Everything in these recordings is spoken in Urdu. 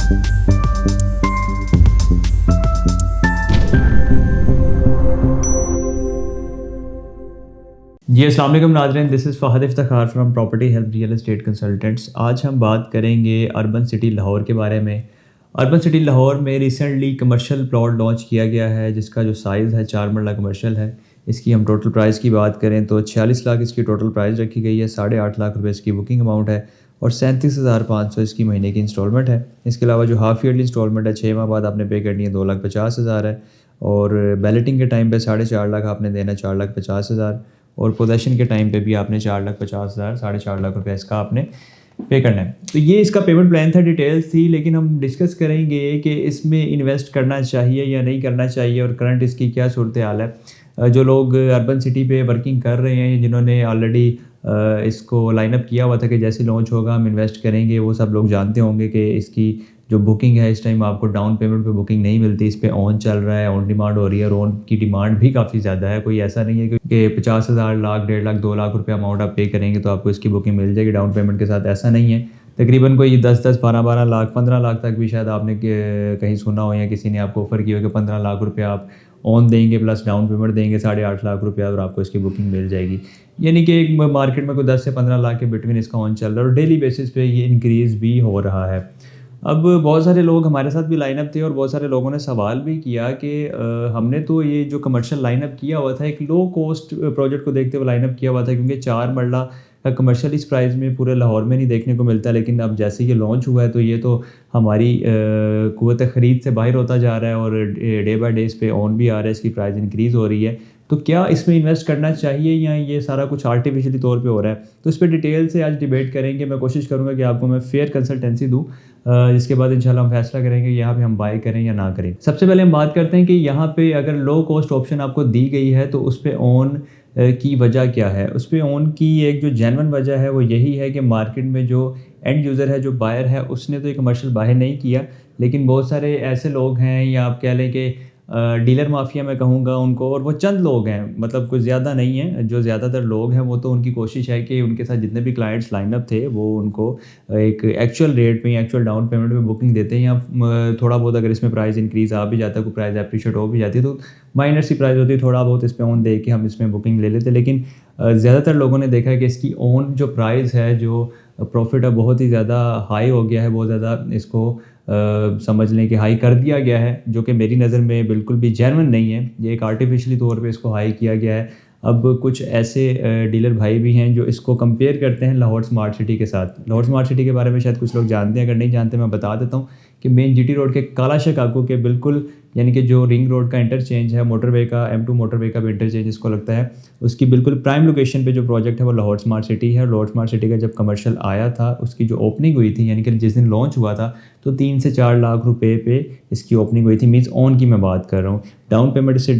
جی السلام علیکم ناظرین، this is Fahad Iftikhar from property help real estate consultants. آج ہم بات کریں گے اربن سٹی لاہور کے بارے میں۔ اربن سٹی لاہور میں ریسنٹلی کمرشل پلاٹ لانچ کیا گیا ہے جس کا جو سائز ہے 4 مرلہ کمرشل ہے۔ اس کی ہم ٹوٹل پرائز کی بات کریں تو 46 لاکھ اس کی ٹوٹل پرائز رکھی گئی ہے، 8.5 لاکھ روپے اس کی بکنگ اماؤنٹ ہے اور 37,500 اس کی مہینے کی انسٹالمنٹ ہے۔ اس کے علاوہ جو ہاف ایئرلی انسٹالمنٹ ہے 6 ماہ بعد آپ نے پے کرنی ہے 2,50,000 ہے، اور بیلٹنگ کے ٹائم پہ 4.5 لاکھ آپ نے دینا 4,50,000، اور پوزیشن کے ٹائم پہ بھی آپ نے 4,50,000 4.5 لاکھ روپے اس کا آپ نے پے کرنا ہے۔ تو یہ اس کا پیمنٹ پلان تھا، ڈیٹیلس تھی، لیکن ہم ڈسکس کریں گے کہ اس میں انویسٹ کرنا چاہیے یا نہیں کرنا چاہیے اور کرنٹ اس کی کیا صورتحال ہے۔ جو لوگ اربن سٹی پہ ورکنگ کر رہے ہیں، جنہوں نے آلریڈی اس کو لائن اپ کیا ہوا تھا کہ جیسے لانچ ہوگا ہم انویسٹ کریں گے، وہ سب لوگ جانتے ہوں گے کہ اس کی جو بکنگ ہے اس ٹائم آپ کو ڈاؤن پیمنٹ پہ بکنگ نہیں ملتی، اس پہ آن چل رہا ہے، آن ڈیمانڈ ہو رہی ہے، اور آن کی ڈیمانڈ بھی کافی زیادہ ہے۔ کوئی ایسا نہیں ہے کہ 50,000 لاکھ 1.5 لاکھ 2 لاکھ روپے اماؤنٹ آپ پے کریں گے تو آپ کو اس کی بکنگ مل جائے گی ڈاؤن پیمنٹ کے ساتھ، ایسا نہیں ہے۔ تقریباً کوئی 10 12 لاکھ 15 لاکھ تک بھی شاید آپ نے کہیں سنا ہو یا کسی نے آپ کو آفر کیا ہو کہ 15 لاکھ روپے آپ آن دیں گے پلس ڈاؤن پیمنٹ دیں گے 8.5 لاکھ روپے اور آپ کو اس کی بکنگ مل جائے گی۔ یعنی کہ ایک مارکیٹ میں کوئی 10 سے 15 لاکھ کے بٹوین اس کا آن چل رہا ہے اور ڈیلی بیسس پہ یہ انکریز بھی ہو رہا ہے۔ اب بہت سارے لوگ ہمارے ساتھ بھی لائن اپ تھے اور بہت سارے لوگوں نے سوال بھی کیا کہ ہم نے تو یہ جو کمرشل لائن اپ کیا ہوا تھا ایک لو کوسٹ پروجیکٹ کو دیکھتے ہوئے لائن اپ کیا ہوا تھا، کیونکہ 4 مرلہ کا کمرشل اس پرائز میں پورے لاہور میں نہیں دیکھنے کو ملتا، لیکن اب جیسے یہ لانچ ہوا ہے تو یہ تو ہماری قوت خرید سے باہر ہوتا جا رہا ہے اور ڈے بائی ڈے اس پہ آن بھی آ رہا ہے، اس کی پرائز انکریز ہو رہی ہے۔ تو کیا اس میں انویسٹ کرنا چاہیے یا یہ سارا کچھ آرٹیفیشلی طور پہ ہو رہا ہے؟ تو اس پہ ڈیٹیل سے آج ڈیبیٹ کریں گے۔ میں کوشش کروں گا کہ آپ کو میں فیئر کنسلٹنسی دوں، جس کے بعد انشاءاللہ ہم فیصلہ کریں گے یہاں پہ ہم بائی کریں یا نہ کریں۔ سب سے پہلے ہم بات کرتے ہیں کہ یہاں پہ اگر لو کوسٹ آپشن آپ کو دی گئی ہے تو اس پہ آن کی وجہ کیا ہے؟ اس پہ آن کی ایک جو جینون وجہ ہے وہ یہی ہے کہ مارکیٹ میں جو اینڈ یوزر ہے، جو بائر ہے، اس نے تو یہ کمرشل باہر نہیں کیا، لیکن بہت سارے ایسے لوگ ہیں یا آپ کہہ لیں کہ ڈیلر مافیا میں کہوں گا ان کو، اور وہ چند لوگ ہیں، مطلب کوئی زیادہ نہیں ہیں، جو زیادہ تر لوگ ہیں وہ تو ان کی کوشش ہے کہ ان کے ساتھ جتنے بھی کلائنٹس لائن اپ تھے وہ ان کو ایک ایکچوئل ریٹ پہ ایکچوئل ڈاؤن پیمنٹ پہ بکنگ دیتے ہیں، یا تھوڑا بہت اگر اس میں پرائز انکریز آ بھی جاتا ہے، کوئی پرائز اپریشیٹ ہو بھی جاتی ہے تو مائنر سی پرائز ہوتی ہے، تھوڑا بہت اس پہ آن دے کے ہم اس میں بکنگ لے لیتے، لیکن زیادہ تر لوگوں نے دیکھا ہے کہ اس کی آن جو پرائز ہے، جو پروفٹ ہے، بہت ہی زیادہ ہائی ہو گیا ہے، بہت زیادہ اس کو سمجھ لیں کہ ہائی کر دیا گیا ہے، جو کہ میری نظر میں بالکل بھی جینون نہیں ہے، یہ ایک آرٹیفیشلی طور پہ اس کو ہائی کیا گیا ہے۔ اب کچھ ایسے ڈیلر بھائی بھی ہیں جو اس کو کمپیئر کرتے ہیں لاہور اسمارٹ سٹی کے ساتھ۔ لاہور اسمارٹ سٹی کے بارے میں شاید کچھ لوگ جانتے ہیں، اگر نہیں جانتے میں بتا دیتا ہوں کہ مین جی ٹی روڈ کے کالا شکاگو کے بالکل، یعنی کہ جو رنگ روڈ کا انٹرچینج ہے، موٹر وے کا M2 موٹر وے کا بھی انٹرچینج اس کو لگتا ہے، اس کی بالکل پرائم لوکیشن پہ جو پروجیکٹ ہے وہ لاہور اسمارٹ سٹی ہے۔ لاہور اسمارٹ سٹی کا جب کمرشل آیا تھا، اس کی جو اوپننگ ہوئی تھی، یعنی کہ جس دن لانچ ہوا تھا، تو 3 سے 4 لاکھ روپے پہ اس کی اوپننگ ہوئی تھی، مینس آن کی میں بات کر رہا ہوں، ڈاؤن پیمنٹ سے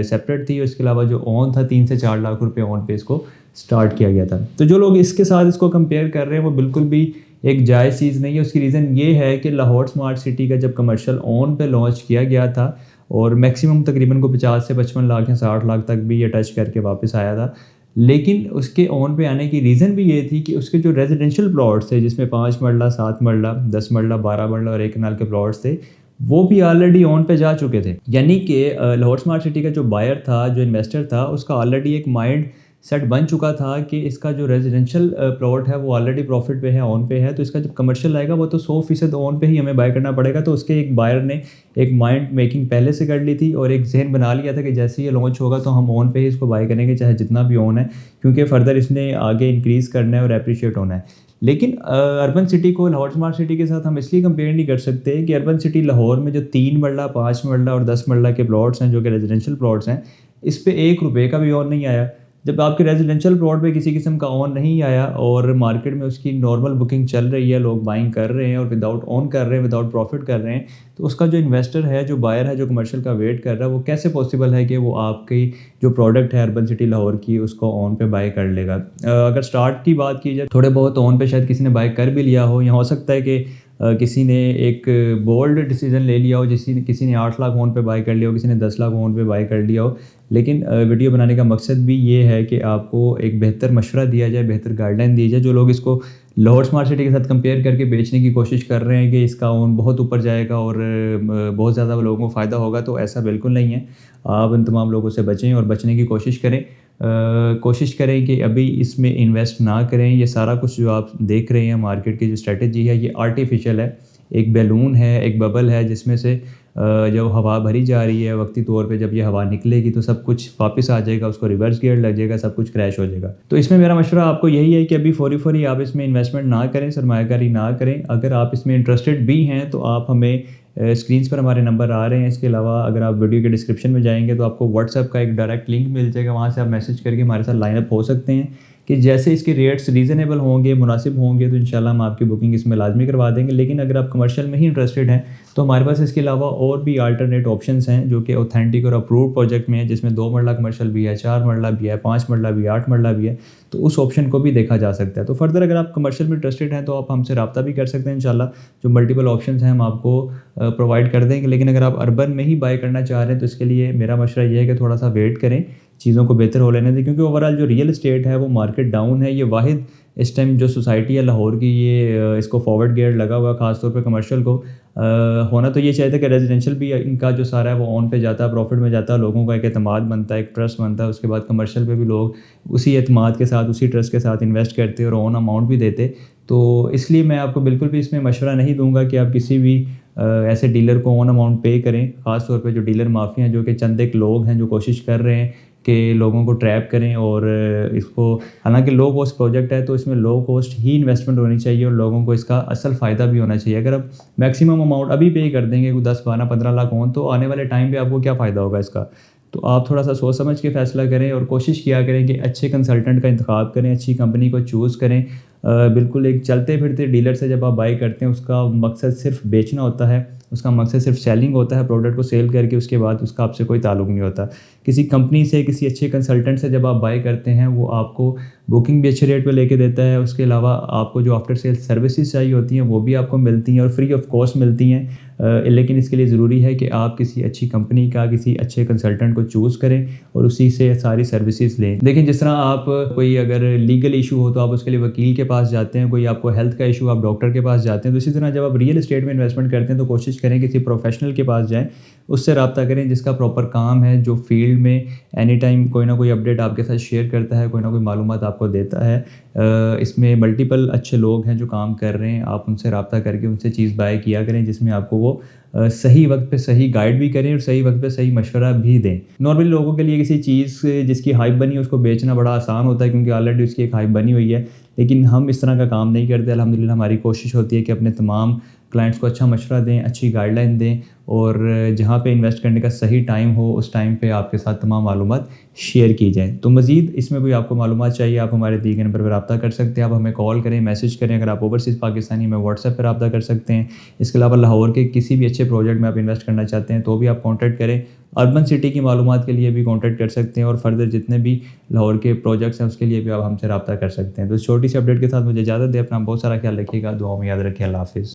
سیپریٹ تھی، اس کے علاوہ جو آن تھا 3 سے 4 لاکھ روپے آن پہ اس کو سٹارٹ کیا گیا تھا۔ تو جو لوگ اس کے ساتھ اس کو کمپیئر کر رہے ہیں وہ بالکل بھی ایک جائز چیز نہیں ہے۔ اس کی ریزن یہ ہے کہ لاہور اسمارٹ سٹی کا جب کمرشل آن پہ لانچ کیا گیا تھا اور میکسیمم تقریباً کو 50 سے 55 لاکھ یا 60 لاکھ تک بھی یہ ٹچ کر کے واپس آیا تھا، لیکن اس کے آن پہ آنے کی ریزن بھی یہ تھی کہ اس کے جو ریزیڈینشیل پلاٹس تھے، جس میں 5 مرلہ 7 مرلہ 10 مرلہ 12 مرلہ اور 1 کنال کے پلاٹس تھے، وہ بھی آلریڈی آن پہ جا چکے تھے۔ یعنی کہ لاہور اسمارٹ سٹی کا جو بائر تھا، جو انویسٹر تھا، اس کا آلریڈی ایک مائنڈ سیٹ بن چکا تھا کہ اس کا جو ریزیڈینشیل پلاٹ ہے وہ آلریڈی پروفٹ پہ ہے، آن پہ ہے، تو اس کا جب کمرشل آئے گا وہ تو 100% آن پہ ہی ہمیں بائی کرنا پڑے گا۔ تو اس کے ایک بائر نے ایک مائنڈ میکنگ پہلے سے کر لی تھی اور ایک ذہن بنا لیا تھا کہ جیسے یہ لانچ ہوگا تو ہم آن پہ ہی اس کو بائی کریں گے، چاہے جتنا بھی آن ہے، کیونکہ فردر اس نے آگے انکریز کرنا ہے اور اپریشیٹ ہونا ہے۔ لیکن اربن سٹی کو لاہور اسمارٹ سٹی کے ساتھ ہم اس لیے کمپیئر نہیں کر سکتے کہ اربن سٹی لاہور میں جو 3 مرلہ 5 مرلہ اور 10 مرلہ کے پلاٹس ہیں، جو کہ ریزیڈینشیل پلاٹس ہیں، اس پہ 1 روپے کا بھی آن نہیں آیا۔ جب آپ کے ریزیڈینشیل پلاٹ پہ کسی قسم کا آن نہیں آیا اور مارکیٹ میں اس کی نارمل بکنگ چل رہی ہے، لوگ بائنگ کر رہے ہیں اور وداؤٹ آن کر رہے ہیں، وداؤٹ پروفٹ کر رہے ہیں، تو اس کا جو انویسٹر ہے، جو بائر ہے، جو کمرشل کا ویٹ کر رہا ہے، وہ کیسے پاسبل ہے کہ وہ آپ کی جو پروڈکٹ ہے اربن سٹی لاہور کی، اس کو آن پہ بائی کر لے گا؟ اگر سٹارٹ کی بات کی جائے، تھوڑے بہت آن پہ شاید کسی نے بائی کر بھی لیا ہو، یا ہو سکتا ہے کہ کسی نے ایک بولڈ ڈیسیژن لے لیا ہو، کسی نے 8 لاکھ آن پہ بائی کر لیا ہو، کسی نے 10 لاکھ آن پہ بائی کر لیا ہو، لیکن ویڈیو بنانے کا مقصد بھی یہ ہے کہ آپ کو ایک بہتر مشورہ دیا جائے، بہتر گائیڈ لائن دی جائے۔ جو لوگ اس کو لاہور اسمارٹ سٹی کے ساتھ کمپیئر کر کے بیچنے کی کوشش کر رہے ہیں کہ اس کا اون بہت اوپر جائے گا اور بہت زیادہ لوگوں کو فائدہ ہوگا، تو ایسا بالکل نہیں ہے۔ آپ ان تمام لوگوں سے بچیں اور بچنے کی کوشش کریں۔ کوشش کریں کہ ابھی اس میں انویسٹ نہ کریں۔ یہ سارا کچھ جو آپ دیکھ رہے ہیں مارکیٹ کی جو اسٹریٹجی ہے، یہ آرٹیفیشیل ہے، ایک بیلون ہے، ایک ببل ہے، جس میں سے جب ہوا بھری جا رہی ہے، وقتی طور پہ جب یہ ہوا نکلے گی تو سب کچھ واپس آ جائے گا، اس کو ریورس گیئر لگ جائے گا، سب کچھ کریش ہو جائے گا۔ تو اس میں میرا مشورہ آپ کو یہی ہے کہ ابھی فوری فوری آپ اس میں انویسٹمنٹ نہ کریں، سرمایہ کاری نہ کریں۔ اگر آپ اس میں انٹرسٹڈ بھی ہیں تو آپ ہمیں اسکرینس پر ہمارے نمبر آ رہے ہیں، اس کے علاوہ اگر آپ ویڈیو کے ڈسکرپشن میں جائیں گے تو آپ کو واٹس ایپ کا ایک ڈائریکٹ لنک مل جائے گا، وہاں سے آپ میسج کر کے ہمارے ساتھ لائن اپ ہو سکتے ہیں کہ جیسے اس کے ریٹس ریزنیبل ہوں گے، مناسب ہوں گے، تو انشاءاللہ ہم آپ کی بکنگ اس میں لازمی کروا دیں گے۔ لیکن اگر آپ کمرشل میں ہی انٹرسٹڈ ہیں تو ہمارے پاس اس کے علاوہ اور بھی آلٹرنیٹ آپشنس ہیں جو کہ اوتھینٹک اور اپرووڈ پروجیکٹ میں ہیں، جس میں 2 مرلہ کمرشل بھی ہے، 4 مرلہ بھی ہے، 5 مرلہ بھی ہے، 8 مرلہ بھی ہے، تو اس آپشن کو بھی دیکھا جا سکتا ہے۔ تو فردر اگر آپ کمرشل میں انٹرسٹڈ ہیں تو آپ ہم سے رابطہ بھی کر سکتے ہیں انشاءاللہ، جو ملٹیپل آپشنس ہیں ہم آپ کو پرووائڈ کر دیں گے۔ لیکن اگر آپ اربن میں ہی بائی کرنا چاہ رہے ہیں تو اس کے لیے میرا مشورہ یہ ہے کہ تھوڑا سا ویٹ کریں، چیزوں کو بہتر ہو لینے دیں، کیونکہ اوورآل جو ریئل اسٹیٹ ہے وہ مارکیٹ ڈاؤن ہے۔ یہ واحد اس ٹائم جو سوسائٹی ہے لاہور کی، یہ اس کو فارورڈ گیئر لگا ہوا ہے، خاص طور پہ کمرشل کو ہونا تو یہ چاہتے ہیں کہ ریزیڈینشیل بھی ان کا جو سارا ہے وہ آن پہ جاتا ہے، پروفٹ میں جاتا ہے، لوگوں کا ایک اعتماد بنتا ہے، ایک ٹرسٹ بنتا ہے، اس کے بعد کمرشل پہ بھی لوگ اسی اعتماد کے ساتھ، اسی ٹرسٹ کے ساتھ انویسٹ کرتے اور اون اماؤنٹ بھی دیتے۔ تو اس لیے میں آپ کو بالکل بھی اس میں مشورہ نہیں دوں گا کہ آپ کسی بھی ایسے ڈیلر کو اون اماؤنٹ پے کریں، خاص طور پہ جو ڈیلر مافیا ہیں، جو کہ چند ایک لوگ ہیں جو کوشش کر رہے ہیں کہ لوگوں کو ٹریپ کریں اور اس کو، حالانکہ لو کوسٹ پروجیکٹ ہے تو اس میں لو کوسٹ ہی انویسٹمنٹ ہونی چاہیے اور لوگوں کو اس کا اصل فائدہ بھی ہونا چاہیے۔ اگر آپ میکسیمم اماؤنٹ ابھی پے کر دیں گے، کوئی 10 12 15 لاکھ ہوں، تو آنے والے ٹائم پہ آپ کو کیا فائدہ ہوگا اس کا؟ تو آپ تھوڑا سا سوچ سمجھ کے فیصلہ کریں اور کوشش کیا کریں کہ اچھے کنسلٹنٹ کا انتخاب کریں، اچھی کمپنی کو چوز کریں۔ بالکل ایک چلتے پھرتے ڈیلر سے جب آپ بائی کرتے ہیں، اس کا مقصد صرف بیچنا ہوتا ہے، اس کا مقصد صرف سیلنگ ہوتا ہے، پروڈکٹ کو سیل کر کے اس کے بعد اس کا آپ سے کوئی تعلق نہیں ہوتا۔ کسی کمپنی سے، کسی اچھے کنسلٹنٹ سے جب آپ بائی کرتے ہیں، وہ آپ کو بکنگ بھی اچھے ریٹ پہ لے کے دیتا ہے، اس کے علاوہ آپ کو جو آفٹر سیل سروسز چاہیے ہوتی ہیں وہ بھی آپ کو ملتی ہیں اور فری آف کاسٹ ملتی ہیں۔ لیکن اس کے لیے ضروری ہے کہ آپ کسی اچھی کمپنی کا، کسی اچھے کنسلٹنٹ کو چوز کریں اور اسی سے ساری سروسز لیں۔ دیکھیں، جس طرح آپ کوئی اگر لیگل ایشو ہو تو آپ اس کے لیے وکیل کے پاس جاتے ہیں، کوئی آپ کو ہیلتھ کا ایشو آپ ڈاکٹر کے پاس جاتے ہیں، تو اسی طرح جب آپ ریئل اسٹیٹ میں انویسٹمنٹ کرتے ہیں تو کوشش کریں کسی پروفیشنل کے پاس جائیں، اس سے رابطہ کریں جس کا پراپر کام ہے، جو فیلڈ میں اینی ٹائم کوئی نہ کوئی اپڈیٹ آپ کے ساتھ شیئر کرتا ہے، کوئی نہ کوئی معلومات آپ کو دیتا ہے۔ اس میں ملٹیپل اچھے لوگ ہیں جو کام کر رہے ہیں، آپ ان سے رابطہ کر کے ان سے چیز بائی کیا کریں، جس میں آپ کو وہ صحیح وقت پہ صحیح گائیڈ بھی کریں اور صحیح وقت پہ صحیح مشورہ بھی دیں۔ نارملی لوگوں کے لیے کسی چیز جس کی ہائپ بنی ہے اس کو بیچنا بڑا آسان ہوتا ہے، کیونکہ آلریڈی اس کی ایک ہائپ بنی ہوئی ہے، لیکن ہم اس طرح کا کام نہیں کرتے۔ الحمدللہ ہماری کوشش ہوتی ہے کہ اپنے تمام کلائنٹس کو اچھا مشورہ دیں، اچھی گائیڈ لائن دیں، اور جہاں پہ انویسٹ کرنے کا صحیح ٹائم ہو اس ٹائم پہ آپ کے ساتھ تمام معلومات شیئر کی جائیں۔ تو مزید اس میں کوئی آپ کو معلومات چاہیے، آپ ہمارے دیے گئے نمبر پر رابطہ کر سکتے ہیں، آپ ہمیں کال کریں، میسج کریں۔ اگر آپ اوورسیز پاکستانی میں واٹس ایپ پہ رابطہ کر سکتے ہیں۔ اس کے علاوہ لاہور کے کسی بھی اچھے پروجیکٹ میں آپ انویسٹ کرنا چاہتے ہیں تو بھی آپ کانٹیکٹ کریں۔ اربن سٹی کی معلومات کے لیے بھی کانٹیکٹ کر سکتے ہیں، اور فردر جتنے بھی لاہور کے پروجیکٹس ہیں اس کے لیے بھی آپ ہم سے رابطہ کر سکتے ہیں۔ تو اس چھوٹی سی اپڈیٹ کے ساتھ مجھے اجازت دیں، اپنا بہت سارا خیال رکھیے گا، دعاؤں میں یاد رکھیں۔ اللہ حافظ۔